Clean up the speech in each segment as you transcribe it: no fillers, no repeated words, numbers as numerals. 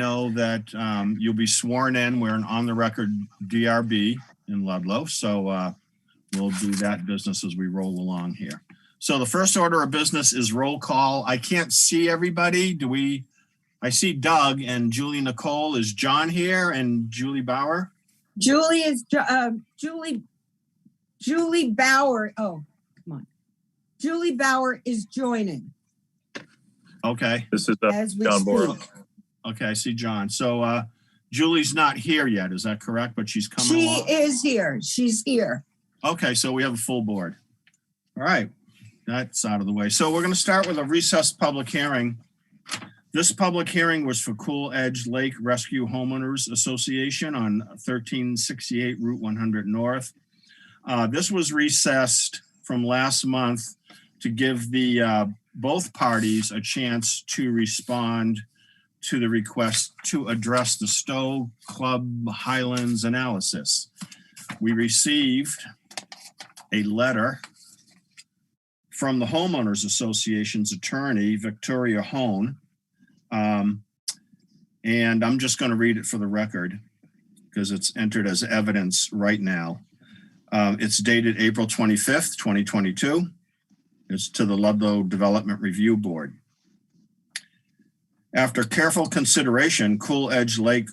know that you'll be sworn in. We're an on-the-record DRB in Ludlow, so we'll do that business as we roll along here. So the first order of business is roll call. I can't see everybody. I see Doug and Julie Nicole. Is John here and Julie Bauer? Julie Bauer. Oh, come on. Julie Bauer is joining. Okay. This is as we John speak. Borrow. Okay, I see John. So Julie's not here yet. Is that correct? But she's coming along? She is here. She's here. Okay, so we have a full board. All right, that's out of the way. So we're going to start with a recessed public hearing. This public hearing was for Cool Edge Lake Rescue Homeowners Association on 1368 Route 100 North. This was recessed from last month to give the both parties a chance to respond to the request to address the Stowe Club Highlands analysis. We received a letter from the Homeowners Association's attorney, Victoria Hone, and I'm just going to read it for the record because it's entered as evidence right now. It's dated April 25th, 2022. It's to the Ludlow Development Review Board. After careful consideration, Cool Edge Lake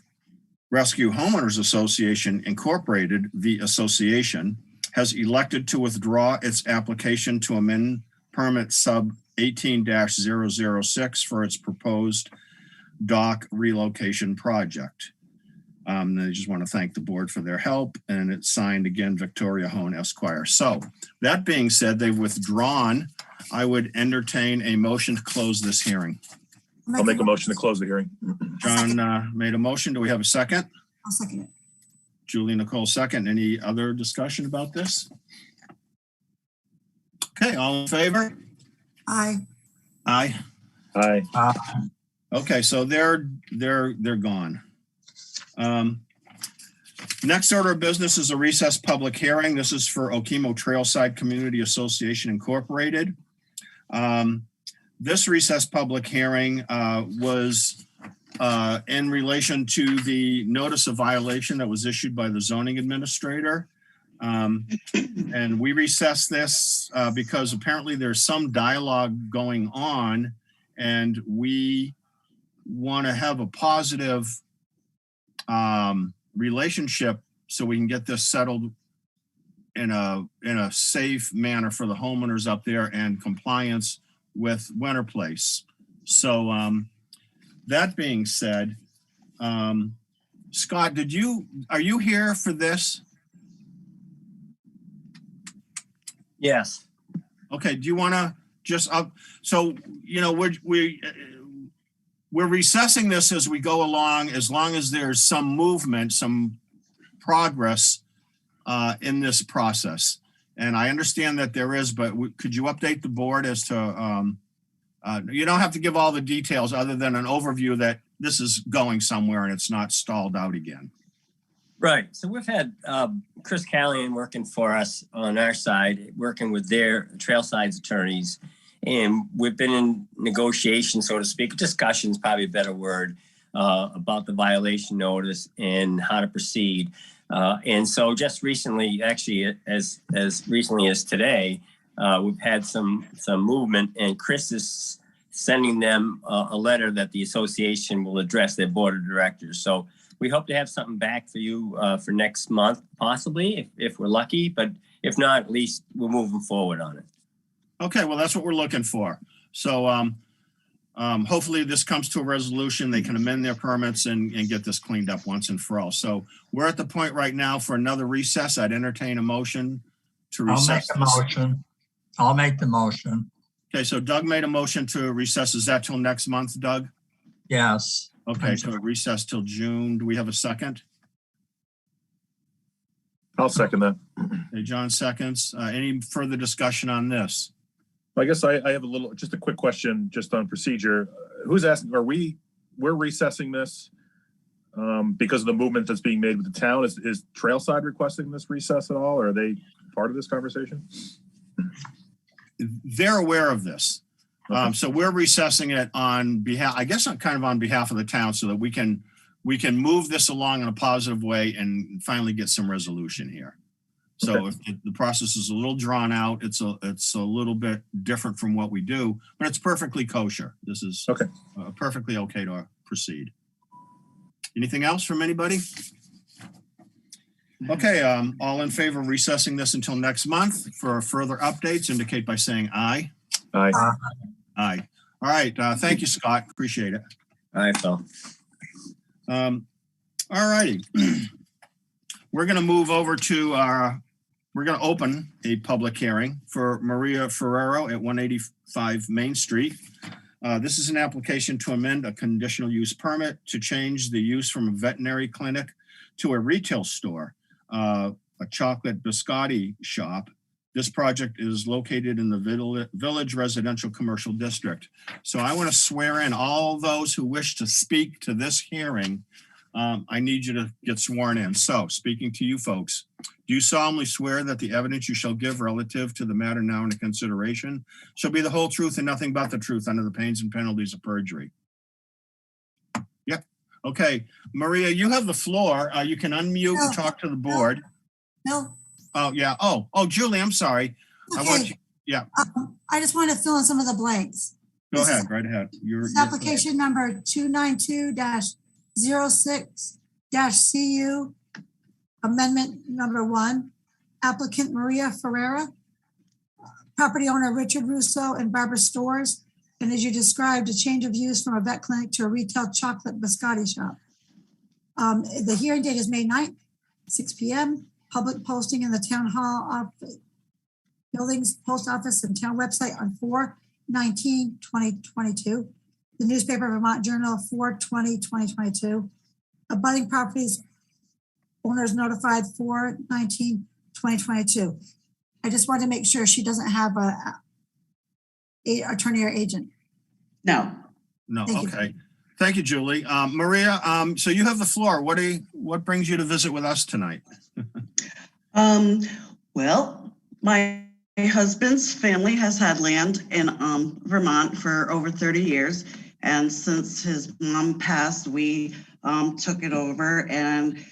Rescue Homeowners Association Incorporated, the association, has elected to withdraw its application to amend permit sub 18-006 for its proposed dock relocation project. I just want to thank the board for their help, and it's signed again, Victoria Hone Esquire. So that being said, they've withdrawn. I would entertain a motion to close this hearing. I'll make a motion to close the hearing. John made a motion. Do we have a second? I'll second it. Julie Nicole, second. Any other discussion about this? Okay, all in favor? Aye. Aye. Aye. Okay, so they're gone. Next order of business is a recessed public hearing. This is for Okemo Trailside Community Association Incorporated. This recessed public hearing was in relation to the notice of violation that was issued by the zoning administrator. And we recessed this because apparently there's some dialogue going on, and we want to have a positive relationship so we can get this settled in a safe manner for the homeowners up there and compliance with Winter Place. So that being said, Scott, are you here for this? Yes. Okay. Do you want to just so you know we're recessing this as we go along, as long as there's some movement, some progress in this process. And I understand that there is, but could you update the board as to, you don't have to give all the details other than an overview that this is going somewhere and it's not stalled out again. Right. So we've had Chris Callahan working for us on our side, working with their Trailside's attorneys. And we've been in negotiations, so to speak, discussions, probably a better word, about the violation notice and how to proceed. And so just recently, actually, as recently as today, we've had some movement, and Chris is sending them a letter that the association will address their board of directors. So we hope to have something back for you for next month, possibly, if we're lucky. But if not, at least we're moving forward on it. Okay, well, that's what we're looking for. So hopefully this comes to a resolution. They can amend their permits and get this cleaned up once and for all. So we're at the point right now for another recess. I'd entertain a motion to recess. I'll make the motion. Okay, so Doug made a motion to recess. Is that till next month, Doug? Yes. Okay, so recess till June. Do we have a second? I'll second that. Okay, John seconds. Any further discussion on this? I guess I have just a quick question just on procedure. Who's asking, we're recessing this because of the movement that's being made with the town? Is Trailside requesting this recess at all? Or are they part of this conversation? They're aware of this. Okay. So we're recessing it on behalf, I guess, kind of on behalf of the town so that we can move this along in a positive way and finally get some resolution here. So if the process is a little drawn out, it's a little bit different from what we do, but it's perfectly kosher. This is Okay. Perfectly okay to proceed. Anything else from anybody? Okay, all in favor of recessing this until next month. For further updates, indicate by saying aye. Aye. Aye. All right, thank you, Scott. Appreciate it. All right, Phil. All righty. We're going to move over to we're going to open a public hearing for Maria Ferrero at 185 Main Street. This is an application to amend a conditional use permit to change the use from a veterinary clinic to a retail store, a chocolate biscotti shop. This project is located in the Village Residential Commercial District. So I want to swear in all those who wish to speak to this hearing. I need you to get sworn in. So speaking to you folks, do you solemnly swear that the evidence you shall give relative to the matter now under consideration shall be the whole truth and nothing but the truth under the pains and penalties of perjury? Yep. Okay. Maria, you have the floor. You can unmute and talk to the board. No, Oh, yeah. Oh, Julie, I'm sorry. I want okay. you, yeah, I just want to fill in some of the blanks. go This is- ahead, right ahead. This is application number 292-06-CU, amendment number 1, applicant Maria Ferrera, property owner Richard Russo and Barbara Stores, and as you described, a change of use from a vet clinic to a retail chocolate biscotti shop. The hearing date is May 9th, 6 p.m. Public posting in the town hall office, buildings, post office, and town website on 4/19/2022. The newspaper Vermont Journal 4/20/2022. Abutting properties owners notified 4/19/2022. I just wanted to make sure she doesn't have a attorney or agent. No. No, Thank you. okay. Thank you, Julie. Maria, so you have the floor. What brings you to visit with us tonight? Well, my husband's family has had land in Vermont for over 30 years. And since his mom passed, we took it over, and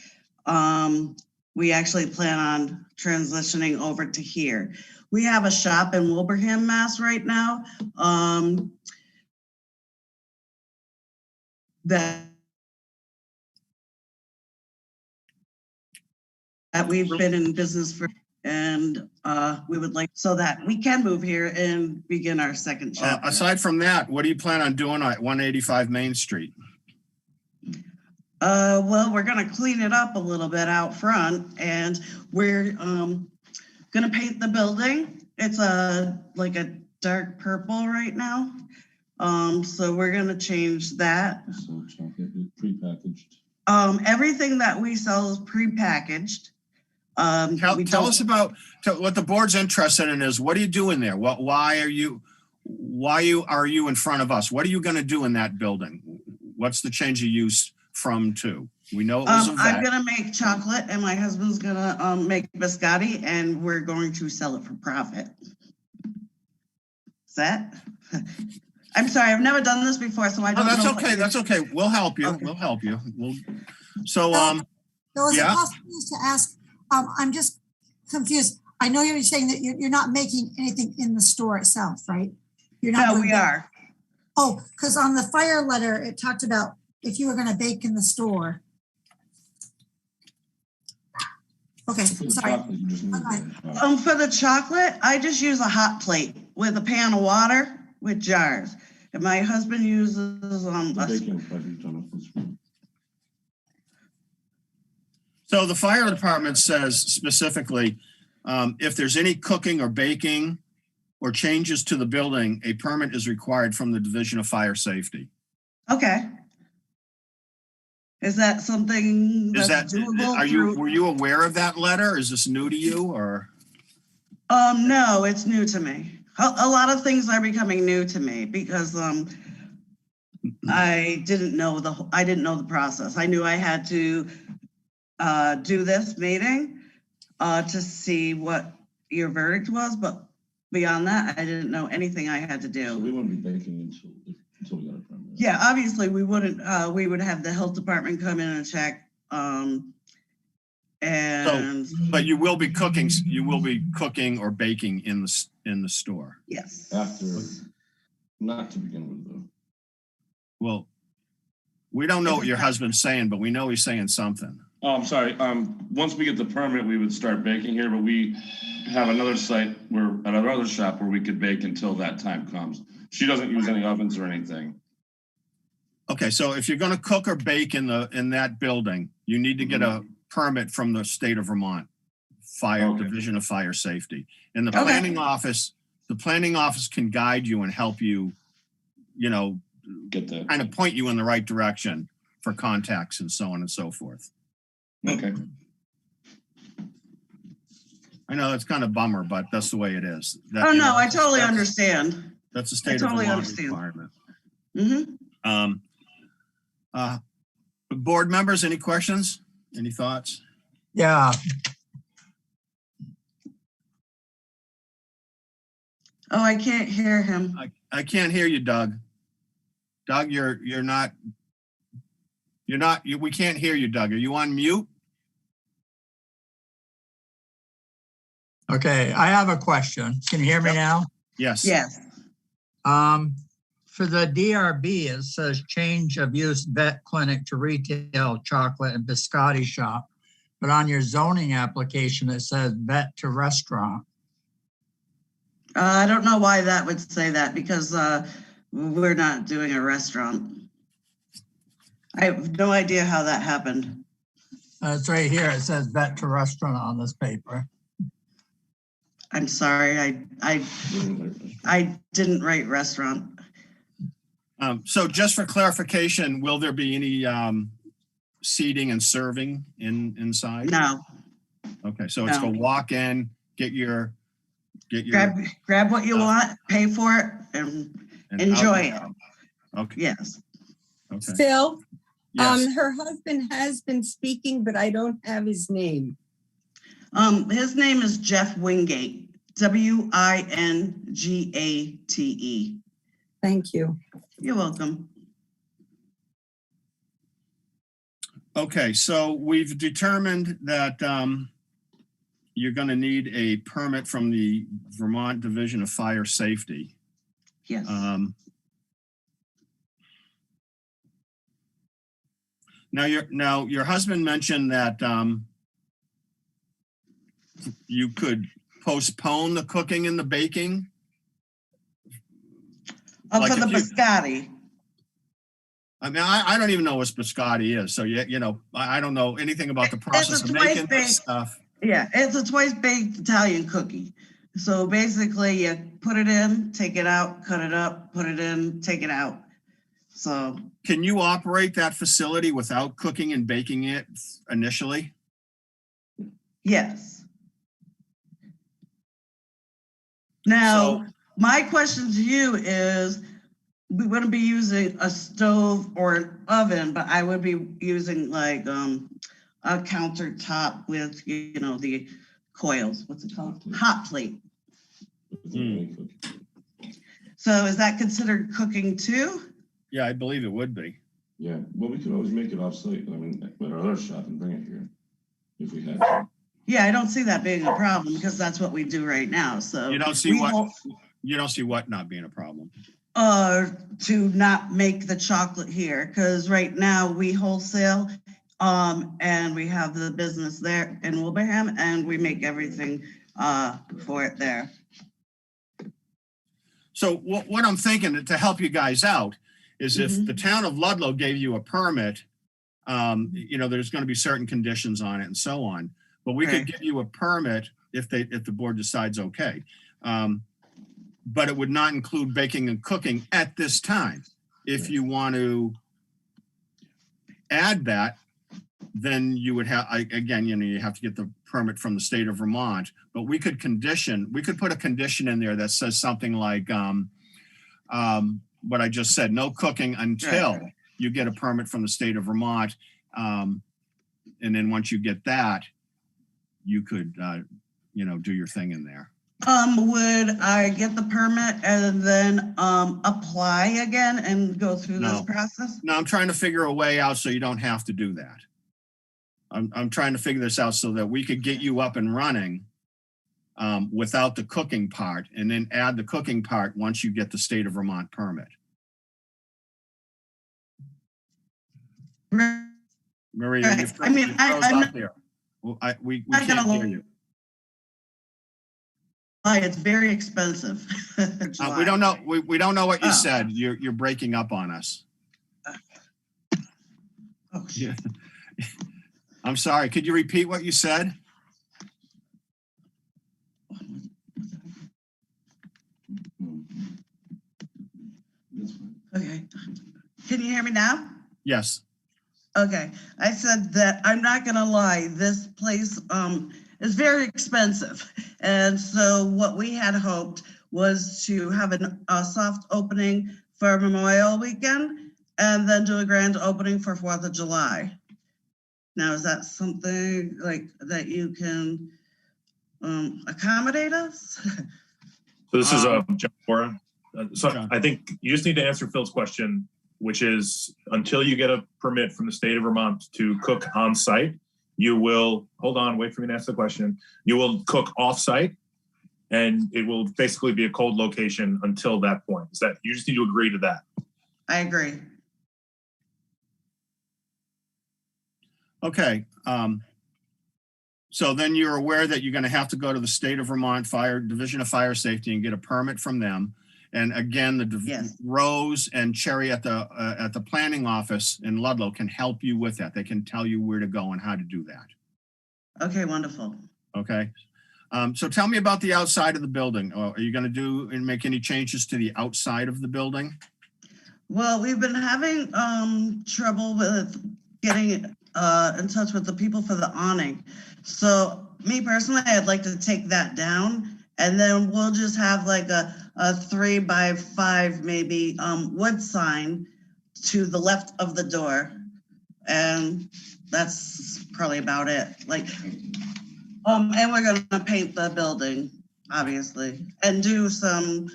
we actually plan on transitioning over to here. We have a shop in Wilbraham, Mass right now. That we've been in business for, and we would like so that we can move here and begin our second chapter. Aside from that, what do you plan on doing at 185 Main Street? Well, we're gonna clean it up a little bit out front, and we're gonna paint the building. It's like a dark purple right now. So we're gonna change that. So chocolate is prepackaged. Everything that we sell is prepackaged. Tell us about what the board's interested in is what are you doing there? Why are you in front of us? What are you going to do in that building? What's the change of use from to? We know it was a vet. I'm gonna make chocolate, and my husband's gonna make biscotti, and we're going to sell it for profit. Is that? I'm sorry, I've never done this before, so I don't know. That's okay. That's okay. We'll help you. Okay. We'll help you. So is it yeah. possible to ask, I'm just confused. I know you're saying that you're not making anything in the store itself, right? You're not. No, doing we that. are. Oh, because on the fire letter, it talked about if you were going to bake in the store. Okay, For the sorry. chocolate, you just need Okay. the- For the chocolate, I just use a hot plate with a pan of water with jars. And my husband uses the baking project on the screen. So the fire department says specifically, if there's any cooking or baking or changes to the building, a permit is required from the Division of Fire Safety. Okay. Is that something Is that's that, doable? were you aware of that letter? Is this new to you or? No, it's new to me. A lot of things are becoming new to me because I didn't know the process. I knew I had to do this meeting to see what your verdict was, but Beyond that, I didn't know anything I had to So do. we wouldn't be baking until we got a permit. Yeah, obviously, we wouldn't, we would have the health department come in and check. And But you will be cooking or baking in the store. yes. After, not to begin with though. Well, we don't know what your husband's saying, but we know he's saying something. Oh, I'm sorry. Once we get the permit, we would start baking here, but we have another site where, at our other shop where we could bake until that time comes. She doesn't use any ovens or anything. Okay, so if you're gonna cook or bake in that building, you need to get a permit from the state of Vermont Division of Fire Safety. And the planning office can guide you and help you, Get that. kind of point you in the right direction for contacts and so on and so forth. Okay. I know it's kind of bummer, but that's the way it is. Oh, no, I totally understand. That's a state of totally Vermont understand. requirement. Mm-hmm. Board members, any questions? Any thoughts? Yeah, Oh, I can't hear him. I can't hear you, Doug. Doug, we can't hear you, Doug. Are you on mute? okay, I have a question. Can you hear me now? Yes. Yes. For the DRB, it says change of use vet clinic to retail chocolate and biscotti shop. But on your zoning application, it says vet to restaurant. I don't know why that would say that because we're not doing a restaurant. I have no idea how that happened. It's right here. It says vet to restaurant on this paper. I'm sorry. I didn't write restaurant. So just for clarification, will there be any seating and serving inside? No. Okay, so it's No. go walk in, get your Grab what you want, pay for it, and enjoy it. Okay. Yes. Okay. Phil, Yes. her husband has been speaking, but I don't have his name. His name is Jeff Wingate. Wingate. Thank you. You're welcome. Okay, so we've determined that you're going to need a permit from the Vermont Division of Fire Safety. Yes. Now your husband mentioned that you could postpone the cooking and the baking. For the biscotti. I mean, I don't even know what biscotti is, so I don't know anything about the process of making this stuff. Yeah, it's a twice baked Italian cookie. So basically, you put it in, take it out, cut it up, put it in, take it out. So. Can you operate that facility without cooking and baking it initially? Yes. Now, my question to you is, we wouldn't be using a stove or an oven, but I would be using like a countertop with, the coils. What's it called? Hot plate. So is that considered cooking too? Yeah, I believe it would be. Yeah, well, we could always make it off-site, at our other shop and bring it here if we had to. Yeah, I don't see that being a problem because that's what we do right now. So You don't see what not being a problem. To not make the chocolate here, because right now we wholesale, and we have the business there in Wilbraham, and we make everything for it there. So what I'm thinking to help you guys out is if the town of Ludlow gave you a permit, there's going to be certain conditions on it and so on. But we could give you a permit if the board decides okay. But it would not include baking and cooking at this time. If you want to add that, then you would have, you have to get the permit from the state of Vermont, but we could put a condition in there that says something like what I just said, no cooking until you get a permit from the state of Vermont. And then once you get that, you could, do your thing in there. Would I get the permit and then apply again and go through this No. process? No, I'm trying to figure a way out so you don't have to do that. I'm trying to figure this out so that we could get you up and running without the cooking part, and then add the cooking part once you get the state of Vermont permit. Right. Maria, Right. you I mean, froze I'm up there. Well, we I'm can't gonna hear you. lie, it's very expensive. We don't know. We don't know what you Oh. said. You're breaking up on us. Oh, Yeah. I'm sorry. Could you repeat what you said? okay. Can you hear me now? Yes. Okay, I said that I'm not gonna lie, this place is very expensive. And so what we had hoped was to have a soft opening for Memorial Weekend and then do a grand opening for 4th of July. Now, is that something like that you can accommodate us? So this is John Bora. So John. I think you just need to answer Phil's question, which is until you get a permit from the state of Vermont to cook on site, you will, hold on, wait for me to answer the question. You will cook off site and it will basically be a cold location until that point. Is that, you just need to agree to that. I agree. Okay. So then you're aware that you're going to have to go to the state of Vermont Division of Fire Safety and get a permit from them. And again, Yes. Rose and Cherry at the planning office in Ludlow can help you with that. They can tell you where to go and how to do that. Okay, wonderful. Okay. So tell me about the outside of the building. Are you going to do and make any changes to the outside of the building? Well, we've been having trouble with getting in touch with the people for the awning. So me personally, I'd like to take that down, and then we'll just have like a 3x5 maybe wood sign to the left of the door. And that's probably about it. Like, and we're gonna paint the building, obviously, and do some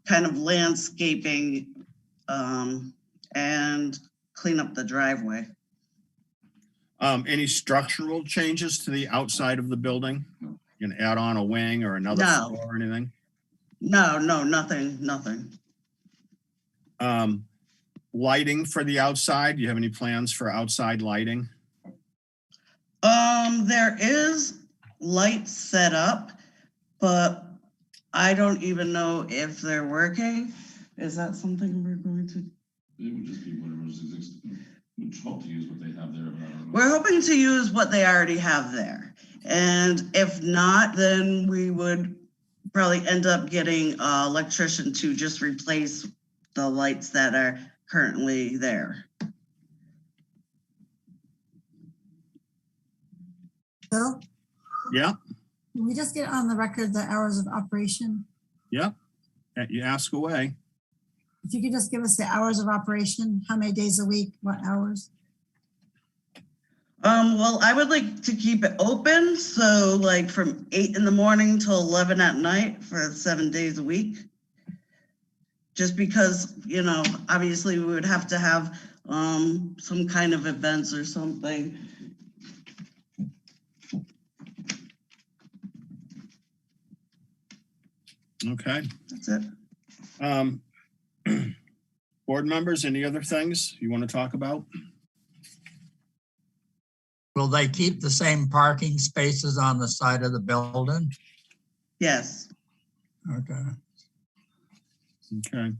kind of landscaping and clean up the driveway. Any structural changes to the outside of the building? You can add on a wing or another No. floor or anything? No, nothing. Lighting for the outside? Do you have any plans for outside lighting? There is lights set up, but I don't even know if they're working. Is that something we're going to? It would just be whatever's existing. We'd hope to use what they have there, but I don't know. We're hoping to use what they already have there. And if not, then we would probably end up getting an electrician to just replace the lights that are currently there. Bill, Yeah, can we just get on the record the hours of operation? yeah. You ask away. If you could just give us the hours of operation, how many days a week, what hours? Well, I would like to keep it open, so like from 8 in the morning till 11 at night for 7 days a week. Just because, you know, obviously we would have to have some kind of events or something. Okay. That's it. Board members, any other things you want to talk about? Will they keep the same parking spaces on the side of the building? Yes. Okay. Okay.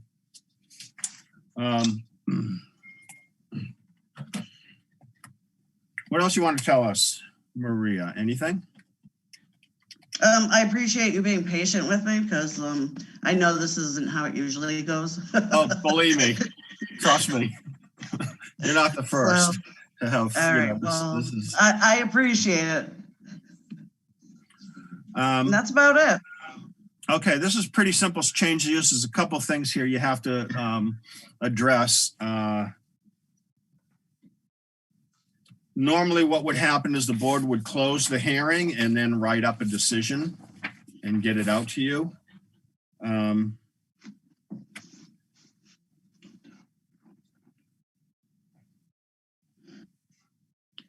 What else you want to tell us, Maria? Anything? I appreciate you being patient with me because I know this isn't how it usually goes. Oh, believe me, trust me, you're not the first to have. All right, This is. I appreciate it. And that's about it. Okay, this is pretty simple change of use. There's a couple things here you have to address. Normally what would happen is the board would close the hearing and then write up a decision. and get it out to you.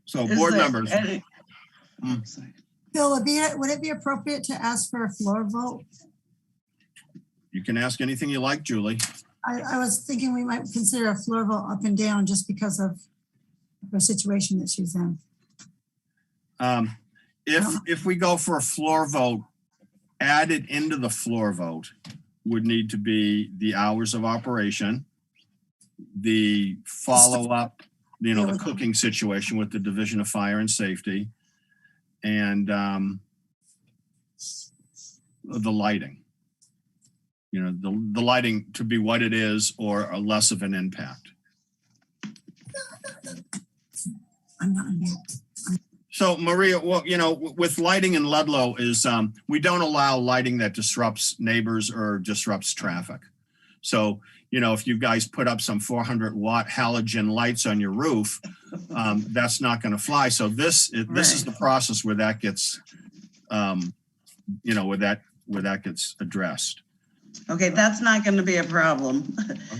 So Is board there members, any- Bill, would it be appropriate to ask for a floor vote? you can ask anything you like, Julie. I was thinking we might consider a floor vote up and down just because of the situation that she's in. If we go for a floor vote, added into the floor vote would need to be the hours of operation, the follow-up, the cooking situation with the Division of Fire and Safety, and the lighting. The lighting to be what it is or a less of an impact. I'm not in there. So Maria, well, with lighting in Ludlow is we don't allow lighting that disrupts neighbors or disrupts traffic. So, if you guys put up some 400-watt halogen lights on your roof, that's not going to fly. So this is the process where that gets, where that gets addressed. Okay, that's not going to be a problem.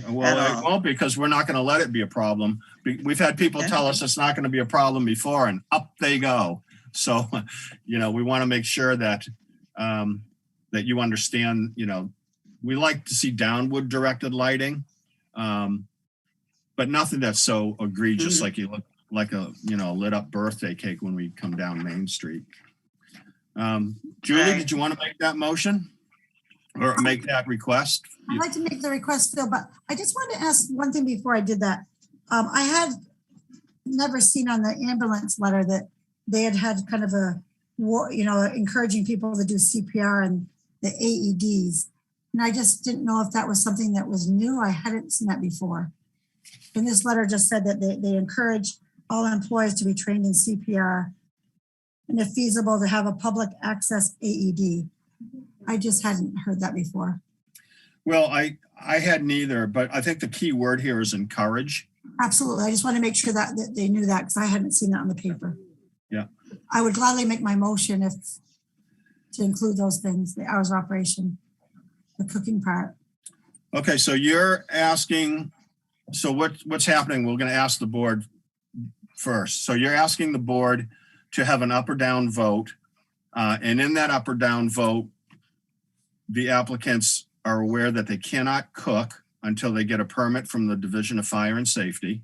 Well, it won't be because we're not going to let it be a problem. We've had people tell us it's not going to be a problem before, and up they go. So, we want to make sure that that you understand. We like to see downward directed lighting, but nothing that's so egregious like you look like a lit up birthday cake when we come down Main Street. Julie, did you want to make that motion? Or make that request? I'd like to make the request, Phil, but I just wanted to ask one thing before I did that. I had never seen on the ambulance letter that they had kind of a, encouraging people to do CPR and the AEDs. And I just didn't know if that was something that was new. I hadn't seen that before. And this letter just said that they encourage all employees to be trained in CPR and if feasible to have a public access AED. I just hadn't heard that before. Well, I hadn't either, but I think the key word here is encourage. Absolutely. I just want to make sure that they knew that because I hadn't seen that on the paper. Yeah. I would gladly make my motion to include those things, the hours of operation, the cooking part. Okay, so you're asking, so what's happening? We're going to ask the board first. So you're asking the board to have an up or down vote. And in that up or down vote, the applicants are aware that they cannot cook until they get a permit from the Division of Fire and Safety,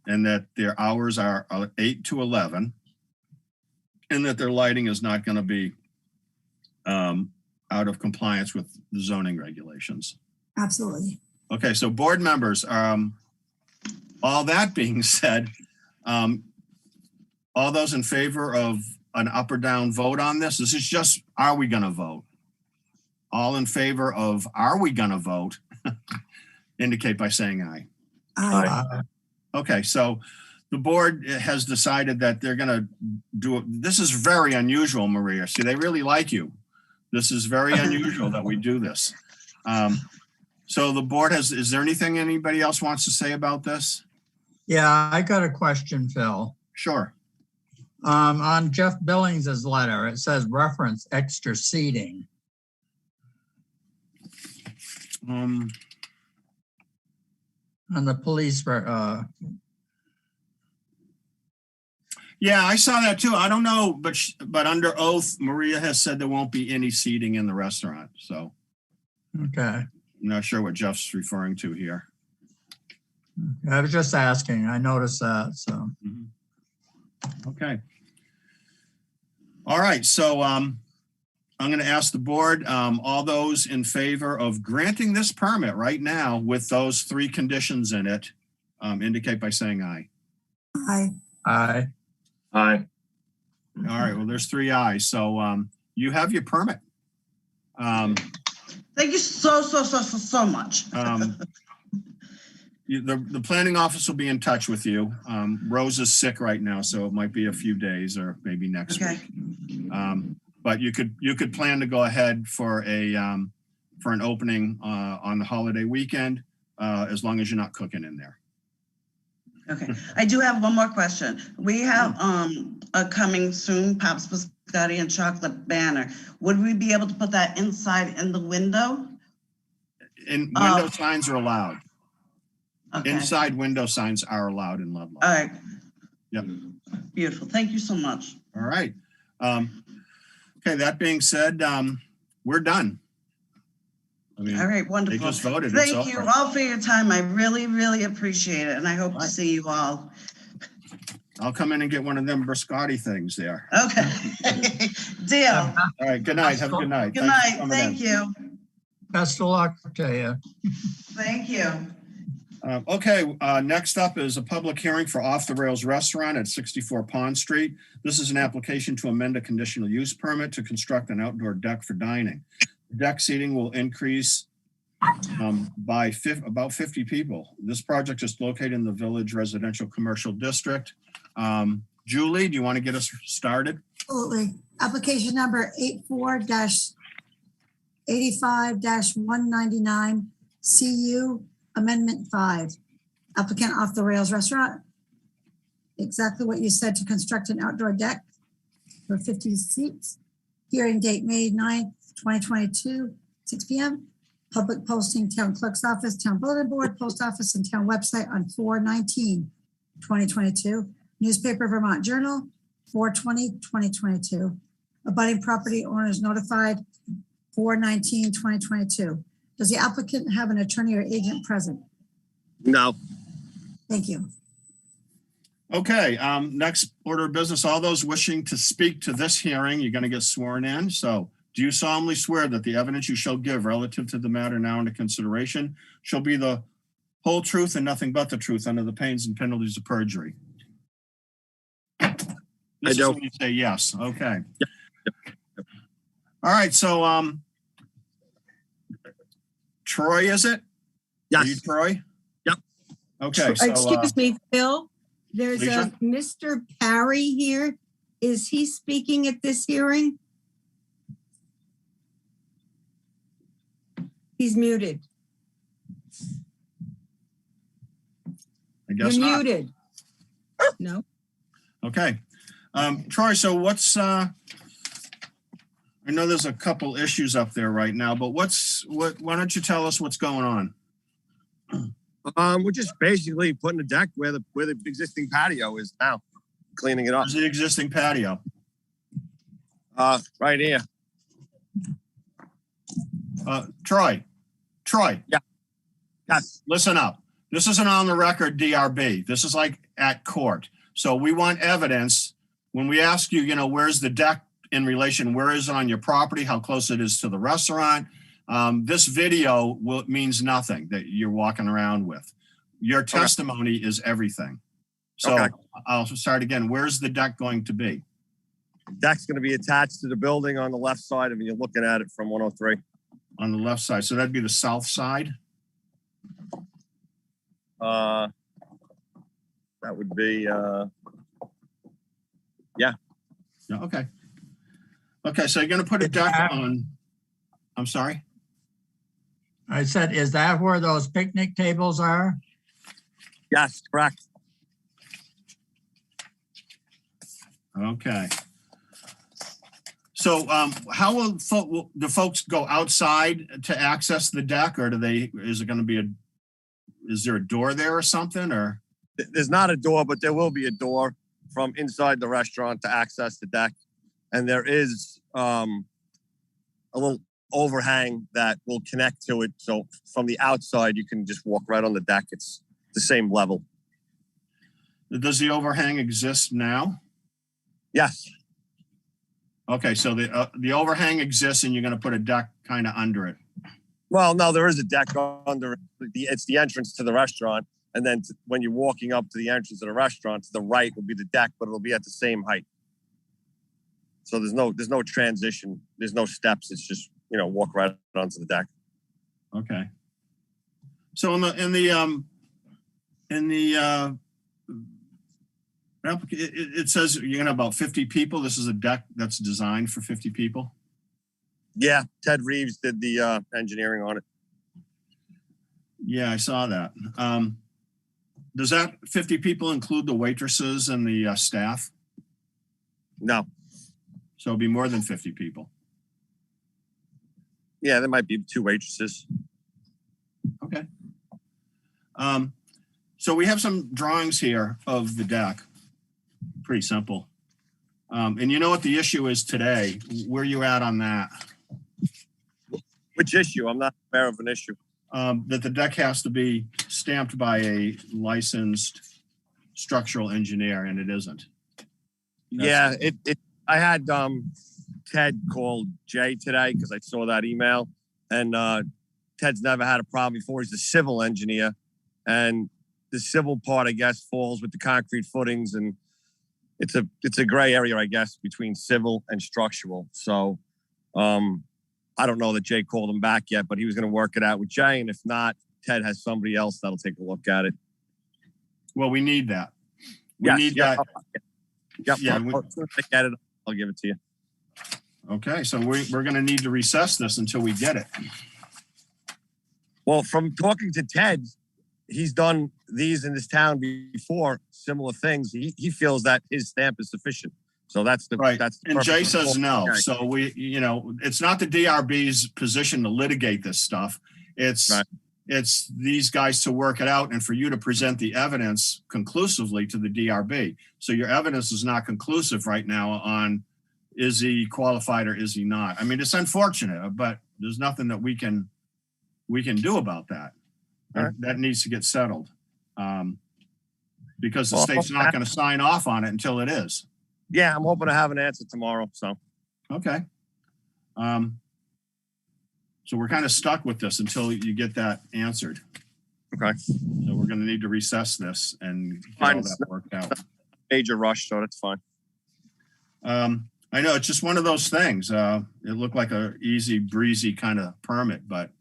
and that their hours are 8 to 11, and that their lighting is not going to be out of compliance with the zoning regulations. Absolutely. Okay, so board members, all that being said, all those in favor of an up or down vote on this? This is just, are we going to vote? All in favor of, are we going to vote? Indicate by saying aye. Aye. Okay, so the board has decided that they're going to do it. This is very unusual, Maria. See, they really like you. This is very unusual that we do this. So the board is there anything anybody else wants to say about this? Yeah, I got a question, Phil. Sure. On Jeff Billings's letter, it says reference extra seating. On the police, yeah, I saw that too. I don't know, but under oath, Maria has said there won't be any seating in the restaurant. So, okay, I'm not sure what Jeff's referring to here. I was just asking. I noticed that. So, okay. All right. So, I'm going to ask the board, all those in favor of granting this permit right now with those 3 conditions in it, indicate by saying aye. Aye. aye. Aye. All right. Well, there's 3 ayes. So you have your permit. Thank you so much. The planning office will be in touch with you. Rose is sick right now, so it might be a few days or maybe next week. But you could plan to go ahead for an opening on the holiday weekend, as long as you're not cooking in there. Okay, I do have one more question. We have a coming soon Pop's biscotti and chocolate banner. Would we be able to put that inside in the window? And window signs are allowed. Okay. Inside window signs are allowed in Ludlow. All right. Yep. Beautiful. Thank you so much. All right. Okay, that being said, we're done. I mean, All right, they wonderful. just voted. It's Thank you over. all for your time. I really, really appreciate it. And I hope to Right. see you all. I'll come in and get one of them biscotti things there. Okay. Deal. All right, good night. Have a good night. Good Thanks for night. coming Thank in. you. Best of luck to you. Thank you. Okay, next up is a public hearing for Off the Rails Restaurant at 64 Pond Street. This is an application to amend a conditional use permit to construct an outdoor deck for dining. Deck seating will increase by about 50 people. This project is located in the Village Residential Commercial District. Julie, do you want to get us started? Absolutely. Application number 84-85-199 CU Amendment 5. Applicant Off the Rails Restaurant. Exactly what you said, to construct an outdoor deck for 50 seats. Hearing date May 9th, 2022, 6 p.m. Public posting, Town Clerk's Office, Town Bulletin Board, Post Office, and Town website on 4/19/2022. Newspaper Vermont Journal, 4/20/2022. Abutting property owners notified 4/19/2022. Does the applicant have an attorney or agent present? No. Thank you. Okay, next order of business, all those wishing to speak to this hearing, you're going to get sworn in. So do you solemnly swear that the evidence you shall give relative to the matter now under consideration shall be the whole truth and nothing but the truth under the pains and penalties of perjury? This is do. when you say yes. Okay. All right, so Troy, is it? Are you Yes. Troy? Yep. Okay, so Excuse me, Phil, there's a Alicia? Mr. Parry here. Is he speaking at this hearing? He's muted. I guess You're not. muted. No? Okay. Troy, so what's, I know there's a couple issues up there right now, but why don't you tell us what's going on? We're just basically putting a deck where the existing patio is now, cleaning it up. Where's the existing patio? Right here. Troy, Yeah. Yes. listen up. This isn't on the record DRB. This is like at court. So we want evidence. When we ask you, where's the deck in relation, where is it on your property, how close it is to the restaurant? This video means nothing that you're walking around with. Your testimony is everything. So Okay. I'll start again. Where's the deck going to be? Deck's going to be attached to the building on the left side of it. You're looking at it from 103. On the left side. So that'd be the south side? That would be, Yeah, okay. Okay, so you're going to put a deck on, I'm sorry? I said, is that where those picnic tables are? yes, correct. Okay. So how will the folks go outside to access the deck, or is there a door there or something, or? There's not a door, but there will be a door from inside the restaurant to access the deck. And there is a little overhang that will connect to it. So from the outside, you can just walk right on the deck. It's the same level. Does the overhang exist now? Yes. Okay, so the overhang exists and you're going to put a deck kind of under it. Well, no, there is a deck under it's the entrance to the restaurant. And then when you're walking up to the entrance of the restaurant, to the right will be the deck, but it'll be at the same height. So there's no transition. There's no steps. It's just, walk right onto the deck. Okay. So it says you're going to have about 50 people. This is a deck that's designed for 50 people. Yeah, Ted Reeves did the engineering on it. Yeah, I saw that. Does that 50 people include the waitresses and the staff? No. So it'll be more than 50 people. Yeah, there might be 2 waitresses. Okay. So we have some drawings here of the deck. Pretty simple. And you know what the issue is today? Where you at on that? Which issue? I'm not aware of an issue. That the deck has to be stamped by a licensed structural engineer, and it isn't. Yeah, I had Ted call Jay today because I saw that email, and Ted's never had a problem before. He's a civil engineer, and the civil part, I guess, falls with the concrete footings, and it's a gray area, I guess, between civil and structural. So I don't know that Jay called him back yet, but he was going to work it out with Jay, and if not, Ted has somebody else that'll take a look at it. Well, we need that. We need that. Yep. Yeah, I'll get it. I'll give it to you. Okay, so we're going to need to recess this until we get it. Well, from talking to Ted, he's done these in this town before, similar things. He feels that his stamp is sufficient. So that's the Right. That's the And Jay purpose of says the no. hearing. So it's not the DRB's position to litigate this stuff. It's Right. it's these guys to work it out and for you to present the evidence conclusively to the DRB. So your evidence is not conclusive right now on is he qualified or is he not? I mean, it's unfortunate, but there's nothing that we can do about that. Right. That needs to get settled. Because the Well, state's not going to sign off on it until it is. Yeah, I'm hoping to have an answer tomorrow. So Okay. So we're kind of stuck with this until you get that answered. okay, So we're going to need to recess this and get Fine. all that worked out. major rush, so that's fine. I know it's just one of those things. It looked like a easy breezy kind of permit, but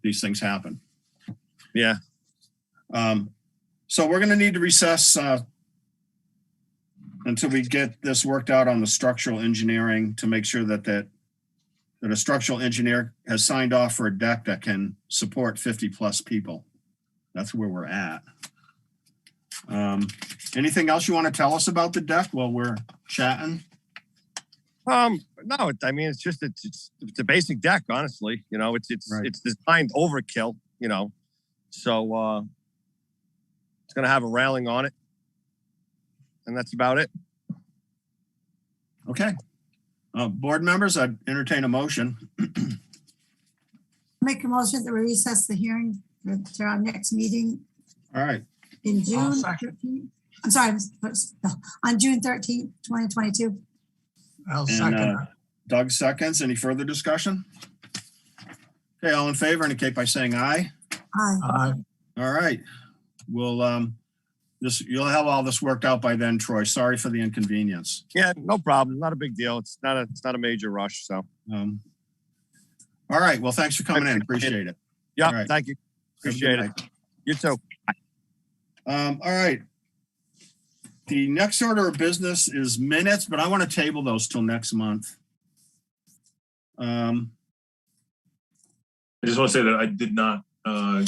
these things happen. Yeah, So we're going to need to recess until we get this worked out on the structural engineering to make sure that a structural engineer has signed off for a deck that can support 50 plus people. That's where we're at. Anything else you want to tell us about the deck while we're chatting? no, I mean it's just it's a basic deck, honestly. You know, it's Right. it's designed overkill. You know, so it's gonna have a railing on it, and that's about it. Okay. Board members, I'd entertain a motion. Make a motion that we recess the hearing to our next meeting All right. in June second. 13th. I'm sorry, on June 13th, 2022. I'll And second it. Doug seconds. Any further discussion? Okay, all in favor indicate by saying aye. Aye. All right. We'll you'll have all this worked out by then, Troy. Sorry for the inconvenience. Yeah, no problem. Not a big deal. It's not a major rush. So All right. Well, thanks for coming in. Appreciate it. yeah, All right. thank you. Have a good Appreciate it. night. You too. All right. The next order of business is minutes, but I want to table those till next month. I just want to say that I did not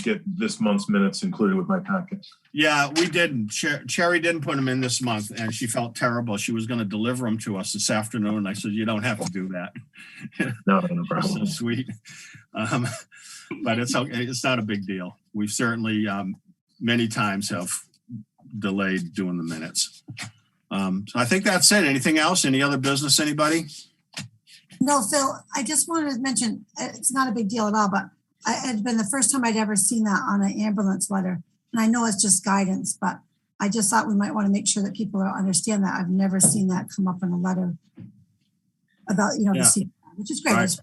get this month's minutes included with my packet. Yeah, we didn't. Cherry didn't put them in this month, and she felt terrible. She was going to deliver them to us this afternoon. I said, "You don't have to do that." No So problem. sweet. But it's okay. It's not a big deal. We've certainly many times have delayed doing the minutes. So I think that's it. Anything else? Any other business? Anybody? No, Phil, I just wanted to mention, it's not a big deal at all, but it had been the first time I'd ever seen that on an ambulance letter. And I know it's just guidance, but I just thought we might want to make sure that people understand that. I've never seen that come up in a letter about, the CPR, which is great. Right.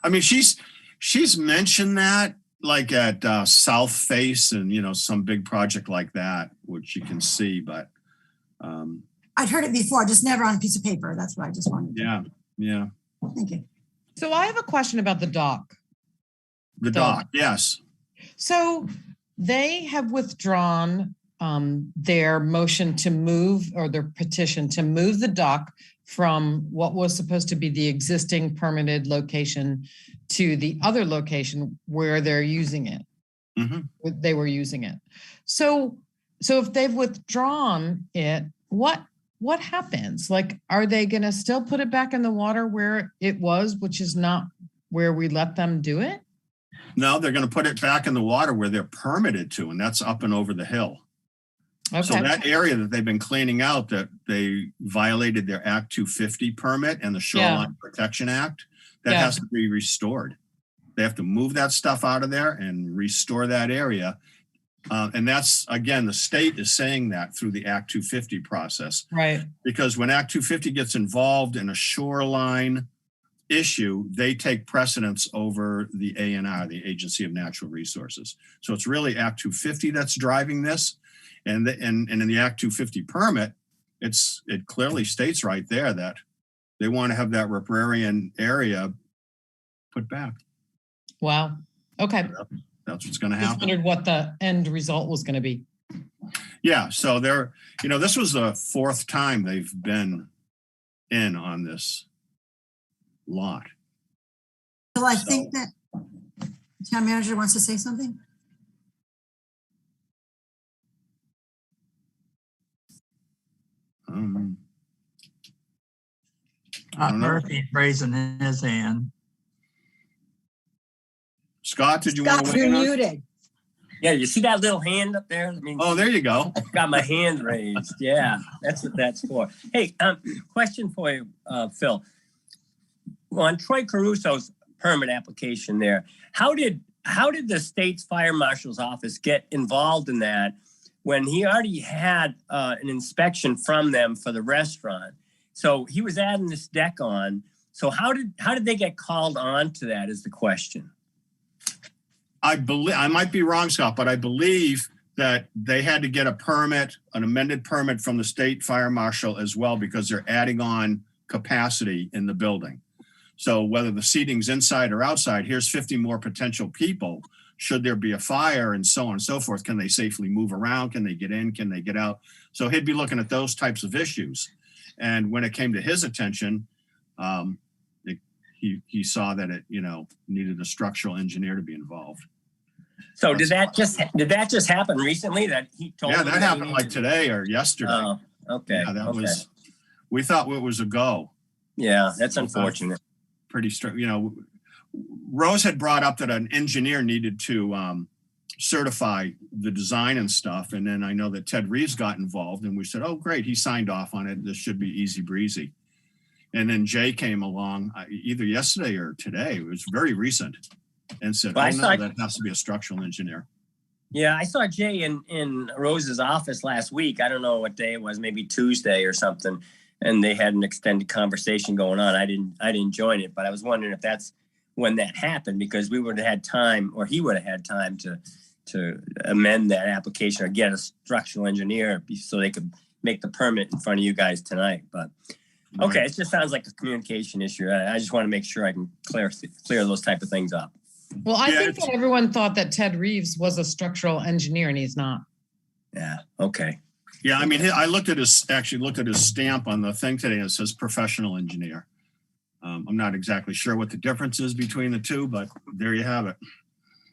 I mean, she's mentioned that like at South Face and, some big project like that, which you can see, but I'd heard it before, just never on a piece of paper. That's what I just wanted. yeah. Thank you. So I have a question about the dock. The dock, yes. So they have withdrawn their motion to move, or their petition to move the dock from what was supposed to be the existing permitted location to the other location where they're using it. Mm-hmm. They were using it. So if they've withdrawn it, what what happens? Like, are they going to still put it back in the water where it was, which is not where we let them do it? No, they're going to put it back in the water where they're permitted to, and that's up and over the hill. Okay. So that area that they've been cleaning out, that they violated their Act 250 permit and the Shoreline Protection Act, that has to be restored. They have to move that stuff out of there and restore that area. And that's, again, the state is saying that through the Act 250 process. Right. Because when Act 250 gets involved in a shoreline issue, they take precedence over the ANR, the Agency of Natural Resources. So it's really Act 250 that's driving this. And in the Act 250 permit, it clearly states right there that they want to have that riparian area put back. Wow. Okay. That's what's going to Just happen. wondered what the end result was going to be. Yeah. So this was the fourth time they've been in on this lot. So I think that town manager wants to say something. Murphy's raising his hand. Scott, did you want Scott, to weigh you're in on? muted. Yeah, you see that little hand up there? I mean, Oh, there you go. I've got my hand raised. Yeah, that's what that's for. Hey, question for you, Phil. On Troy Caruso's permit application there, how did the state's fire marshal's office get involved in that when he already had an inspection from them for the restaurant? So he was adding this deck on. So how did they get called on to that is the question. I might be wrong, Scott, but I believe that they had to get a permit, an amended permit from the state fire marshal as well, because they're adding on capacity in the building. So whether the seating's inside or outside, here's 50 more potential people. Should there be a fire and so on and so forth, can they safely move around? Can they get in? Can they get out? So he'd be looking at those types of issues. And when it came to his attention, he saw that it, needed a structural engineer to be involved. So did that just happen recently that he told? Yeah, that happened like today or yesterday. Oh, okay. Yeah, was. We thought it was a go. Yeah, that's unfortunate. Pretty strict. Rose had brought up that an engineer needed to certify the design and stuff, and then I know that Ted Reeves got involved, and we said, "Oh, great, he signed off on it. This should be easy breezy." And then Jay came along either yesterday or today. It was very recent, and said, "Oh no, that has to be a structural engineer." Yeah, I saw Jay in Rose's office last week. I don't know what day it was, maybe Tuesday or something, and they had an extended conversation going on. I didn't join it, but I was wondering if that's when that happened, because we would have had time, or he would have had time to amend that application or get a structural engineer so they could make the permit in front of you guys tonight. But okay, it just sounds like a communication issue. I just want to make sure I can clear those type of things up. Well, I think that everyone thought that Ted Reeves was a structural engineer, and he's not. Yeah. Okay. Yeah, I mean, I looked at his stamp on the thing today. It says professional engineer. I'm not exactly sure what the difference is between the two, but there you have it.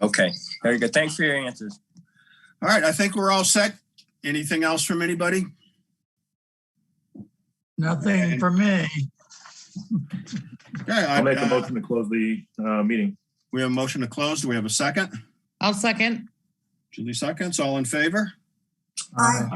Okay, very good. Thanks for your answers. All right, I think we're all set. Anything else from anybody? Nothing for me. Okay, I'll make a motion to close the meeting. We have a motion to close. Do we have a second? I'll second. Julie seconds. All in favor? Aye.